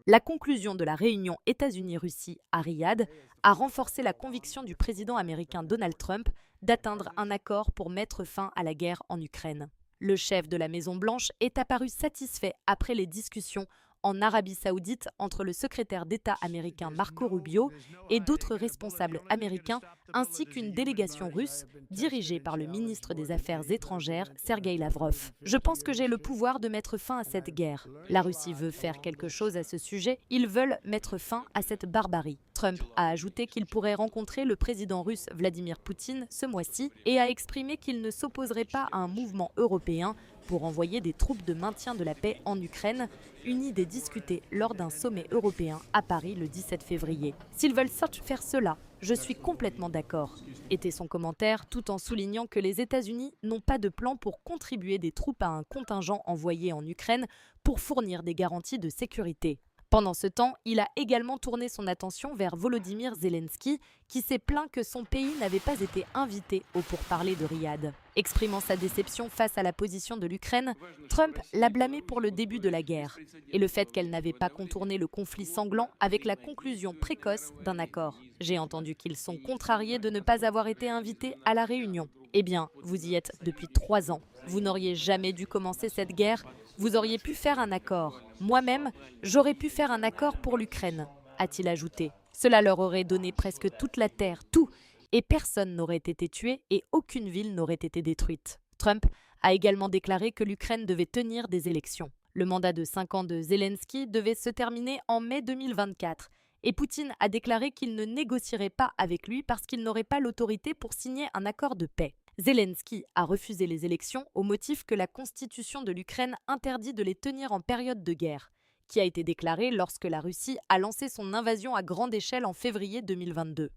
La conclusion de la réunion États-Unis-Russie à Riyad a renforcé la conviction du président américain Donald Trump d'atteindre un accord pour mettre fin à la guerre en Ukraine. Le chef de la Maison-Blanche est apparu satisfait après les discussions en Arabie Saoudite entre le secrétaire d'État américain Marco Rubio et d'autres responsables américains, ainsi qu'une délégation russe dirigée par le ministre des Affaires étrangères, Sergueï Lavrov. Je pense que j'ai le pouvoir de mettre fin à cette guerre. La Russie veut faire quelque chose à ce sujet. Ils veulent mettre fin à cette barbarie. Trump a ajouté qu'il pourrait rencontrer le président russe Vladimir Poutine ce mois-ci et a exprimé qu'il ne s'opposerait pas à un mouvement européen pour envoyer des troupes de maintien de la paix en Ukraine, une idée discutée lors d'un sommet européen à Paris le 17 février. S'ils veulent faire cela, je suis complètement d'accord, était son commentaire, tout en soulignant que les États-Unis n'ont pas de plan pour contribuer des troupes à un contingent envoyé en Ukraine pour fournir des garanties de sécurité. Pendant ce temps, il a également tourné son attention vers Volodymyr Zelensky, qui s'est plaint que son pays n'avait pas été invité au pourparlers de Riyad. Exprimant sa déception face à la position de l'Ukraine, Trump l'a blâmé pour le début de la guerre et le fait qu'elle n'avait pas contourné le conflit sanglant avec la conclusion précoce d'un accord. J'ai entendu qu'ils sont contrariés de ne pas avoir été invités à la réunion. Eh bien, vous y êtes depuis 3 ans. Vous n'auriez jamais dû commencer cette guerre. Vous auriez pu faire un accord. Moi-même, j'aurais pu faire un accord pour l'Ukraine, a-t-il ajouté. Cela leur aurait donné presque toute la terre, tout, et personne n'aurait été tué et aucune ville n'aurait été détruite. Trump a également déclaré que l'Ukraine devait tenir des élections. Le mandat de 5 ans de Zelensky devait se terminer en mai 2024. Et Poutine a déclaré qu'il ne négocierait pas avec lui parce qu'il n'aurait pas l'autorité pour signer un accord de paix. Zelensky a refusé les élections au motif que la constitution de l'Ukraine interdit de les tenir en période de guerre, qui a été déclarée lorsque la Russie a lancé son invasion à grande échelle en février 2022.